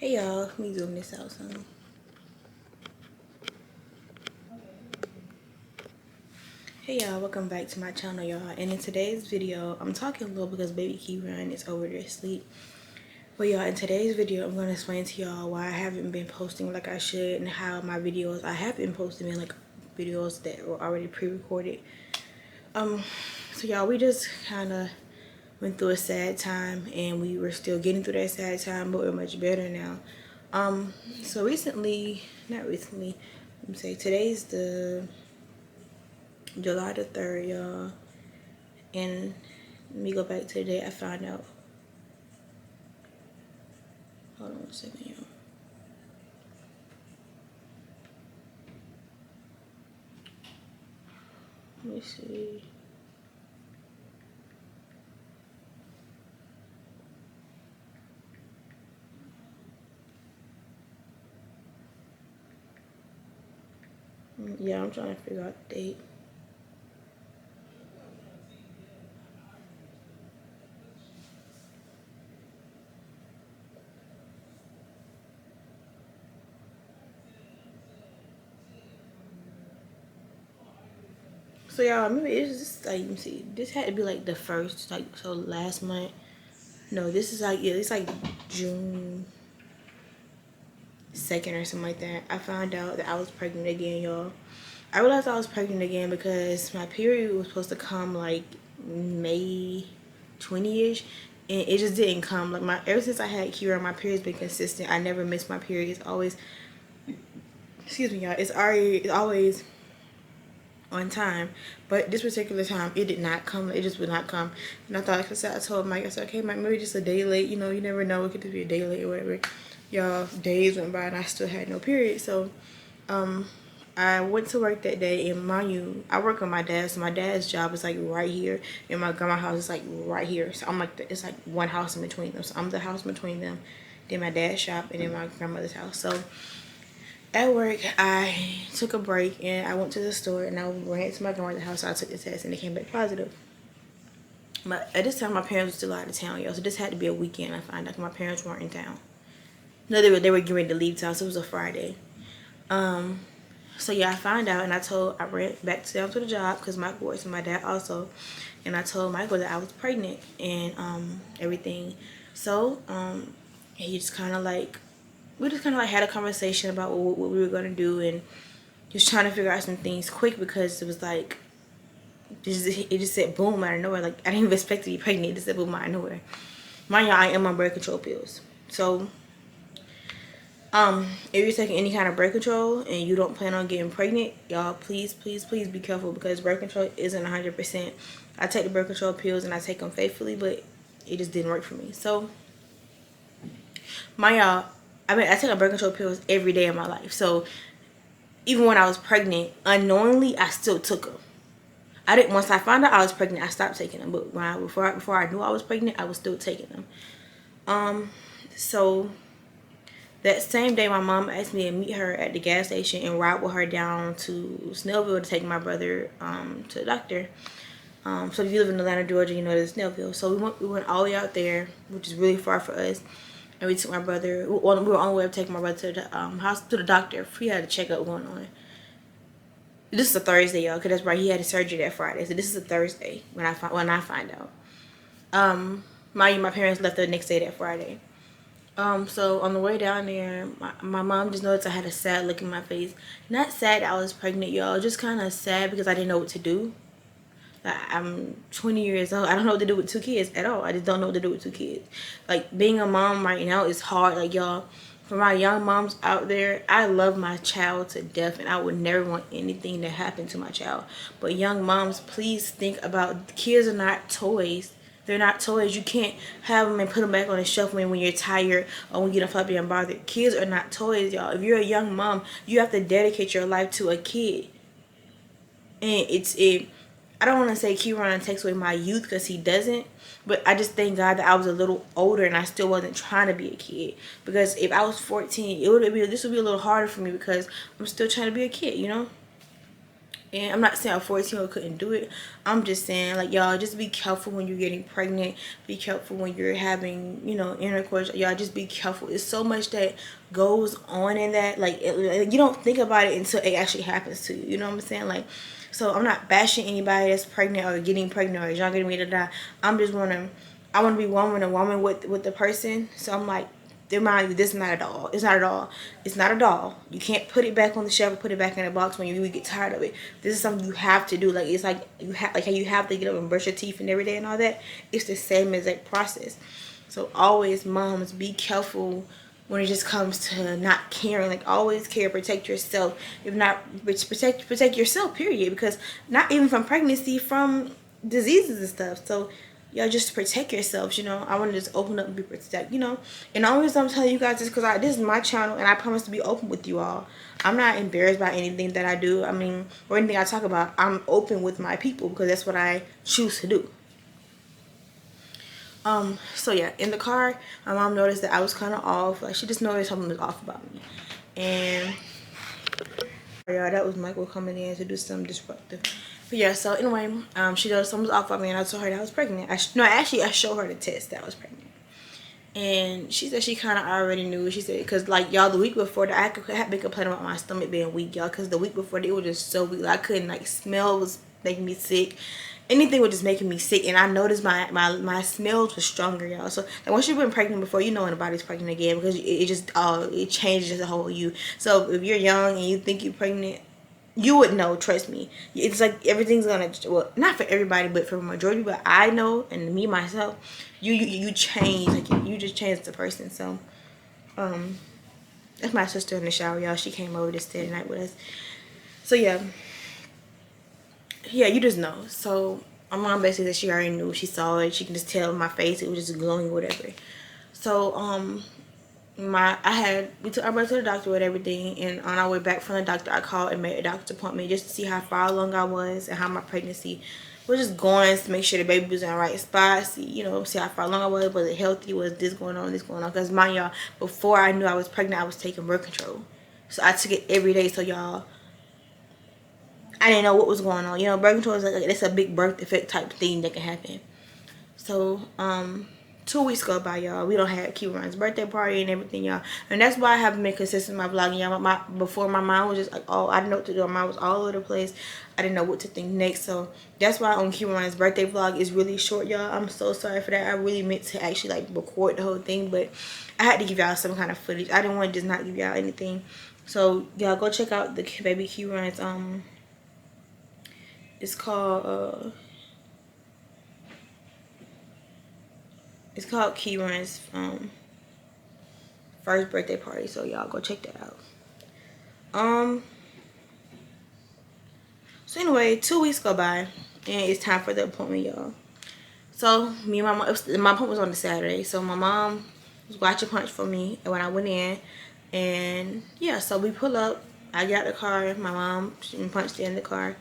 Hey y'all, let me zoom this out some. Hey y'all, welcome back to my channel, y'all. And in today's video, I'm talking low because baby Keyron is over there asleep. But y'all, in today's video, I'm gonna explain to y'all why I haven't been posting like I should and how my videos I have been posting like videos that were already pre-recorded. So y'all, we just kind of went through a sad time and we were still getting through that sad time, but we're much better now. So recently, not recently, let me say today's the July the 3rd, y'all. And let me go back to the day I found out. Hold on a second, y'all. Let me see. Yeah, I'm trying to figure out the date. So y'all, remember it's just like, let me see. This had to be like the first, like, so last month. No, this is like, yeah, it's like June 2nd or something like that. I found out that I was pregnant again, y'all. I realized I was pregnant again because my period was supposed to come like May 20-ish, and it just didn't come. Like, ever since I had Kira, my period's been consistent. I never miss my period. It's always, excuse me, y'all, it's always on time. But this particular time, it did not come. It just would not come. And I thought, like I said, I told Mike, I said, okay, Mike, maybe just a day late. You know, you never know. It could just be a day late or whatever. Y'all, days went by and I still had no period. So I went to work that day, and mind you, I work with my dad, so my dad's job is like right here, and my grandma's house is like right here. So I'm like, it's like one house in between them. So I'm the house between them, then my dad's shop, and then my grandmother's house. So at work, I took a break and I went to the store and I ran to my grandmother's house. So I took the test and it came back positive. But at this time, my parents were still out of town, y'all. So this had to be a weekend. I found out my parents weren't in town. No, they were getting ready to leave town. So it was a Friday. So yeah, I found out and I ran back down to the job because Michael works and my dad also. And I told Michael that I was pregnant and everything. So he just kind of like, we just kind of like had a conversation about what we were going to do, and just trying to figure out some things quick because it was like, it just said boom out of nowhere. Like, I didn't even expect to be pregnant. It just said boom out of nowhere. Mind you, I am on birth control pills. So if you're taking any kind of birth control and you don't plan on getting pregnant, y'all, please be careful because birth control isn't 100%. I take the birth control pills and I take them faithfully, but it just didn't work for me. So y'all, I take birth control pills every day of my life. So even when I was pregnant, unknowingly, I still took them. I didn't. Once I found out I was pregnant, I stopped taking them. But before I knew I was pregnant, I was still taking them. So that same day, my mom asked me to meet her at the gas station and ride with her down to Snellville to take my brother to the doctor. So if you live in Atlanta, Georgia, you know there's Snellville. So we went all the way out there, which is really far for us. And we took my brother. We were on the way to take my brother to the house, to the doctor. He had a checkup going on. This is a Thursday, y'all, because that's right. He had his surgery that Friday. So this is a Thursday when I find out. Mind you, my parents left the next day, that Friday. So on the way down there, my mom just noticed I had a sad look in my face. Not sad that I was pregnant, y'all. Just kind of sad because I didn't know what to do. Like, I'm 20 years old. I don't know what to do with 2 kids at all. I just don't know what to do with 2 kids. Like, being a mom right now is hard. Like, y'all, for my young moms out there, I love my child to death, and I would never want anything to happen to my child. But young moms, please think about, kids are not toys. They're not toys. You can't have them and put them back on the shelf when you're tired or when you don't feel like being bothered. Kids are not toys, y'all. If you're a young mom, you have to dedicate your life to a kid. And I don't want to say Keyron takes away my youth because he doesn't. But I just thank God that I was a little older and I still wasn't trying to be a kid. Because if I was 14, this would be a little harder for me because I'm still trying to be a kid, you know? And I'm not saying a 14-year-old couldn't do it. I'm just saying, like, y'all, just be careful when you're getting pregnant. Be careful when you're having, you know, intercourse. Y'all, just be careful. It's so much that goes on in that. Like, you don't think about it until it actually happens to you. You know what I'm saying? Like, so I'm not bashing anybody that's pregnant or getting pregnant or is younger than me to die. I'm just I want to be one with a woman with the person. So I'm like, remind you, this is not a doll. It's not a doll. It's not a doll. You can't put it back on the shelf or put it back in a box when you really get tired of it. This is something you have to do. Like, it's like how you have to get up and brush your teeth and every day and all that. It's the same exact process. So always, moms, be careful when it just comes to not caring. Like, always care, protect yourself. If not, protect yourself, period. Because not even from pregnancy, from diseases and stuff. So y'all, just protect yourselves, you know. I want to just open up and be protect, you know. And the only reason I'm telling you guys is because this is my channel and I promise to be open with you all. I'm not embarrassed by anything that I do, I mean, or anything I talk about. I'm open with my people because that's what I choose to do. So yeah, in the car, my mom noticed that I was kind of off. Like, she just noticed something was off about me. And y'all, that was Michael coming in to do something disruptive. But yeah, so anyway, she noticed something was off about me, and I told her that I was pregnant. I showed her the test that I was pregnant. And she said she kind of already knew. She said, because, like, y'all, the week before, I had been complaining about my stomach being weak, y'all, because the week before, it was just so weak. Like, I couldn't, like, smell was making me sick. Anything was just making me sick. And I noticed my smells was stronger, y'all. So, like, once you've been pregnant before, you know when the body's pregnant again, because it just, it changes the whole you. So, if you're young and you think you're pregnant, you would know, trust me. It's like everything's gonna, well, not for everybody, but for the majority, but I know, and me myself, you change, like, you just change the person. So that's my sister in the shower, y'all. She came over to stay the night with us. So yeah, you just know. So my mom basically said she already knew. She saw it. She can just tell my face, it was just glowing or whatever. So we took our brother to the doctor with everything, and on our way back from the doctor, I called and made a doctor's appointment just to see how far along I was and how my pregnancy was just going, to make sure the baby was in the right spot, see, you know, see how far along I was it healthy, was this going on, because mind y'all, before I knew I was pregnant, I was taking birth control. So I took it every day. So y'all, I didn't know what was going on. You know, birth control is like, it's a big birth defect type thing that can happen. So 2 weeks go by, y'all. We don't have Keyron's birthday party and everything, y'all. And that's why I haven't been consistent in my vlogging, y'all. Before, my mind was just like, oh, I didn't know what to do. My mind was all over the place. I didn't know what to think next. So that's why on Keyron's birthday vlog is really short, y'all. I'm so sorry for that. I really meant to actually, like, record the whole thing, but I had to give y'all some kind of footage. I didn't want to just not give y'all anything. So y'all go check out the baby Keyron's it's called Keyron's first birthday party. So y'all go check that out. So anyway, 2 weeks go by and it's time for the appointment, y'all. So me and my mom, my appointment was on the Saturday. So my mom was watching Punch for me when I went in, and yeah, so we pull up. I got the car. My mom and Punch in the car,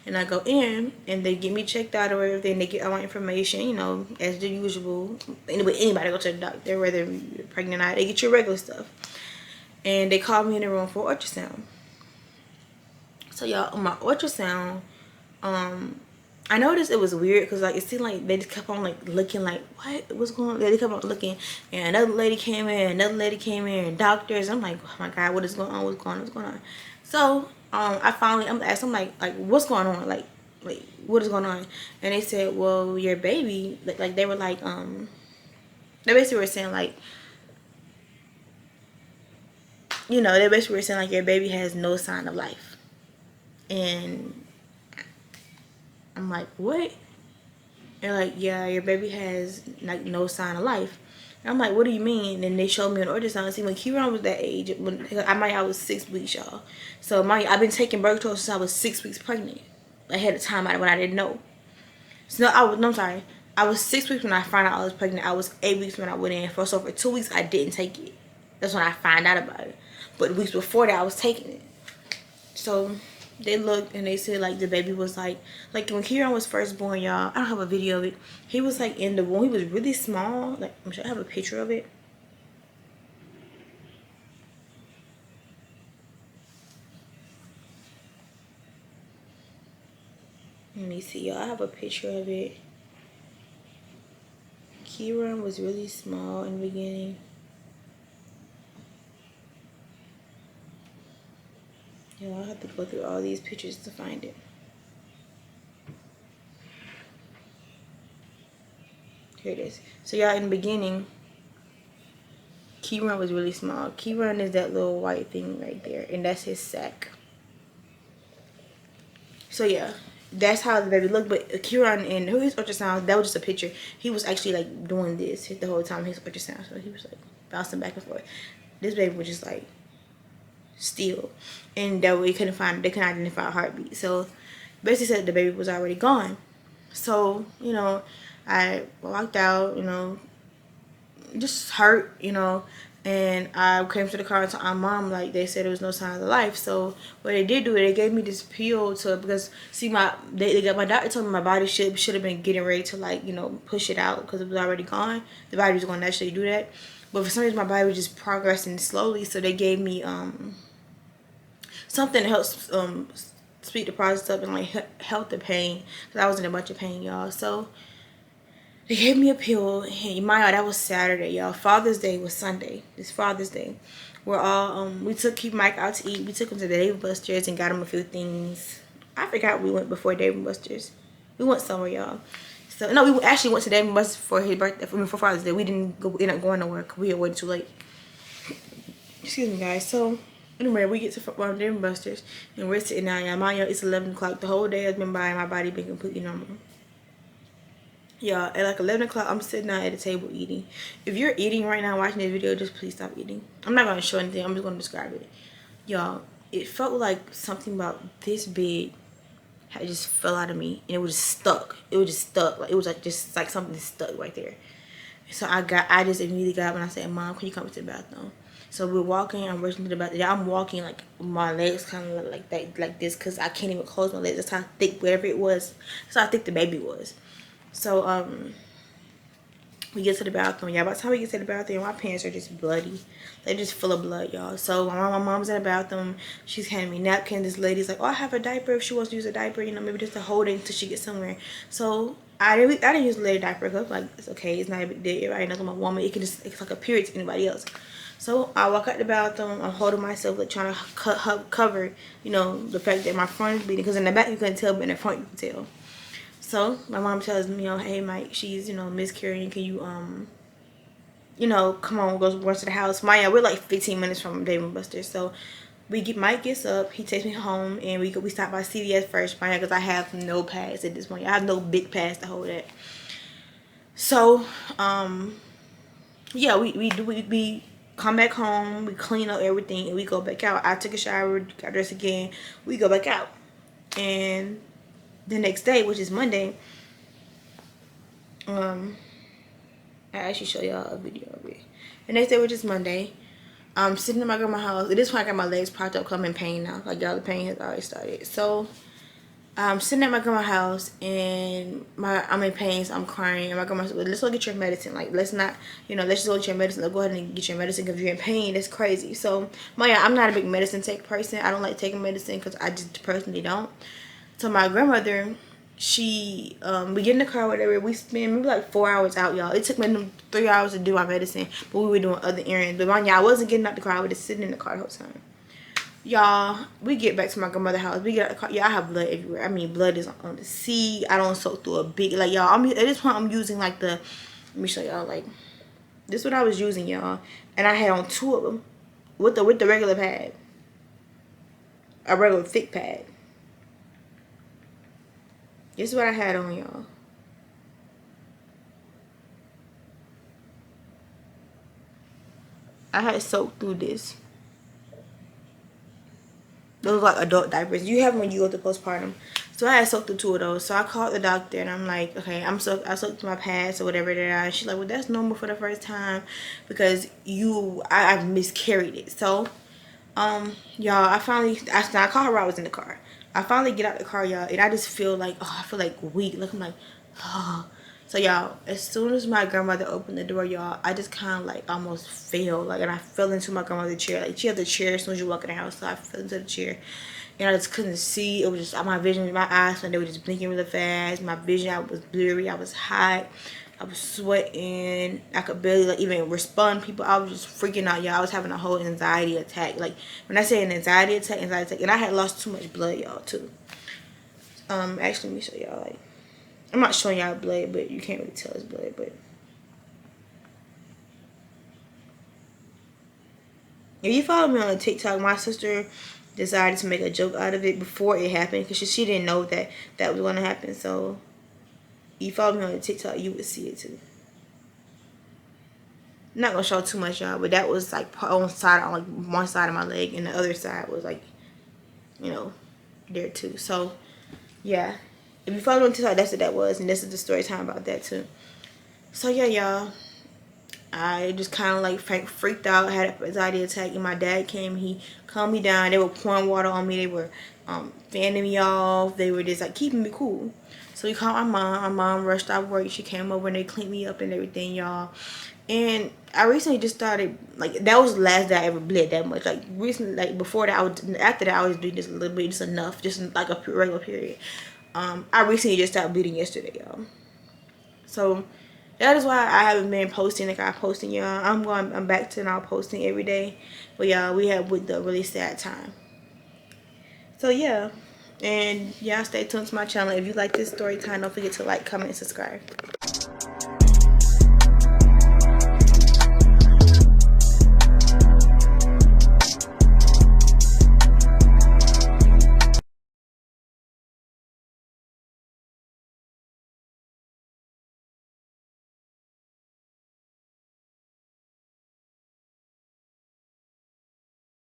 and I go in, and they get me checked out or everything. They get all my information, you know, as the usual. Anybody go to the doctor, whether you're pregnant or not, they get your regular stuff. And they called me in the room for ultrasound. So y'all, on my ultrasound, I noticed it was weird because, like, it seemed like they just kept on, like, looking like, what's going on? They kept on looking, and another lady came in, and doctors. I'm like, oh my God, what is going on? What's going on? So I finally, I'm asking, like, what's going on? Like, what is going on? And they said, well, your baby, like they were like, they basically were saying, like, you know, they basically were saying, like, your baby has no sign of life. And I'm like, what? They're like, yeah, your baby has, like, no sign of life. And I'm like, what do you mean? And they showed me an ultrasound. See, when Keyron was that age, I was 6 weeks, y'all. So I've been taking birth control since I was 6 weeks pregnant. Ahead of time when I didn't know. So I'm sorry. I was 6 weeks when I found out I was pregnant. I was 8 weeks when I went in. So for 2 weeks I didn't take it. That's when I found out about it. But weeks before that I was taking it. So they looked and they said, like, the baby was like when Keyron was first born, y'all. I don't have a video of it. He was, like, in the womb. He was really small. Like, I'm sure I have a picture of it. me see, y'all. I have a picture of it. Keyron was really small in the beginning. Yeah, I have to go through all these pictures to find it. Here it is. So y'all, in the beginning, Keyron was really small. Keyron is that little white thing right there, and that's his sack. So yeah, that's how the baby looked. But Keyron in his ultrasound, that was just a picture. He was actually like doing this the whole time his ultrasound. So he was like bouncing back and forth. This baby was just like still, and that way they couldn't identify a heartbeat. So basically said the baby was already gone. So I walked out, just hurt, and I came to the car and told my mom, like, they said there was no signs of life. So what they did do, they gave me this pill because see, my doctor told me my body should have been getting ready to, like, push it out because it was already gone. The body was going to naturally do that, but for some reason my body was just progressing slowly. So they gave me something that helps speed the process up and like help the pain, because I was in a bunch of pain, y'all. So they gave me a pill, and that was Saturday, y'all. Father's Day was Sunday. This Father's Day, we're all we took Mike out to eat. We took him to the Dave & Buster's and got him a few things. I forgot we went before Dave & Buster's. We went somewhere, y'all. So no, we actually went to Dave & Buster's for his birthday, for Father's Day. We didn't end up going nowhere because we had waited too late. Excuse me, guys. So anyway, we get to Dave & Buster's and we're sitting down, y'all. Mind y'all, it's 11 o'clock. The whole day has been by, and my body been completely normal. Y'all, at like 11 o'clock, I'm sitting down at the table eating. If you're eating right now, watching this video, just please stop eating. I'm not going to show anything. I'm just going to describe it. Y'all, it felt like something about this big had just fell out of me, and it was just stuck. It was just stuck. Like, it was like just like something stuck right there. So I just immediately got up and I said, Mom, can you come to the bathroom? So we're walking. I'm rushing to the bathroom. I'm walking like my legs kind of like that, like this, because I can't even close my legs. That's how thick, whatever it was. That's how thick the baby was. So we get to the bathroom, y'all. By the time we get to the bathroom, my pants are just bloody. They're just full of blood, y'all. So my mom's in the bathroom. She's handing me napkins. This lady's like, oh, I have a diaper if she wants to use a diaper, maybe just to hold it until she gets somewhere. So I didn't use the lady diaper because like, it's okay, it's not a big deal, right? Nothing about woman. It's like a period to anybody else. So I walk out the bathroom. I'm holding myself, like trying to cover, the fact that my front is bleeding. Because in the back you couldn't tell, but in the front you could tell. So my mom tells me, hey Mike, she's miscarrying. Can you come on, go to the house. We're like 15 minutes from Dave & Buster's. So Mike gets up, he takes me home, and we stop by CVS first, because I have no pass at this point. I have no big pass to hold it. So yeah, we come back home, we clean up everything, and we go back out. I took a shower, got dressed again, we go back out. And the next day, which is Monday, I actually show y'all a video of it. The next day, which is Monday, I'm sitting in my grandma's house. At this point, I got my legs propped up, I'm in pain now. Like, y'all, the pain has already started. So I'm sitting at my grandma's house, and I'm in pain, so I'm crying. And my grandma said, well, let's go get your medicine. Like, let's not, let's just go get your medicine. Let's go ahead and get your medicine, because if you're in pain, that's crazy. So, I'm not a big medicine take person. I don't like taking medicine because I just personally don't. So my grandmother, we get in the car, whatever. We spend maybe like 4 hours out, y'all. It took me 3 hours to do my medicine, but we were doing other errands. But y'all, I wasn't getting out the car. I was just sitting in the car the whole time. Y'all, we get back to my grandmother's house. We get out the car. Yeah, I have blood everywhere. I mean, blood is on the seat. I don't soak through a big, like, y'all. At this point, I'm using like let me show y'all, like, this is what I was using, y'all. And I had on 2 of them with the regular pad, a regular thick pad. This is what I had on, y'all. I had soaked through this. Those like adult diapers. You have them when you go to postpartum. So I had soaked through 2 of those. So I called the doctor and I'm like, okay, I soaked through my pads or whatever. And she's like, well, that's normal for the first time because I've miscarried it. So, y'all, I called her while I was in the car. I finally get out the car, y'all, and I just feel like, I feel like weak. Like, I'm like, oh. So, y'all, as soon as my grandmother opened the door, y'all, I just kind of, like, almost fell. Like, and I fell into my grandmother's chair. Like, she had the chair as soon as you walk in the house, so I fell into the chair. and I just couldn't see. It was just my vision, my eyes, and they were just blinking really fast. My vision, I was blurry. I was hot. I was sweating. I could barely like even respond to people. I was just freaking out, y'all. I was having a whole anxiety attack. Like when I say an anxiety attack, and I had lost too much blood, y'all, too. Actually, let me show y'all. Like, I'm not showing y'all blood, but you can't really tell it's blood. But if you follow me on TikTok, my sister decided to make a joke out of it before it happened because she didn't know that that was going to happen. So if you follow me on TikTok, you would see it too. I'm not gonna show too much, y'all, but that was like on like one side of my leg, and the other side was like, you know, there too. So yeah, if you follow me on TikTok, that's what that was, and this is the story time about that too. So yeah, y'all, I just kind of like freaked out, had an anxiety attack, and my dad came. He calmed me down. They were pouring water on me. They were fanning me off. They were just like keeping me cool. So we called my mom. My mom rushed out of work. She came over and they cleaned me up and everything, y'all. And I recently just started, like, that was the last day I ever bled that much. Like, recently, like, before that, after that, I was doing just a little bit, just enough, just like a regular period. I recently just started bleeding yesterday, y'all. So, that is why I haven't been posting like I'm posting, y'all. I'm back to now posting every day. But, y'all, we have with the really sad time. So, yeah. And, y'all, stay tuned to my channel. If you like this story time, don't forget to like, comment, and subscribe.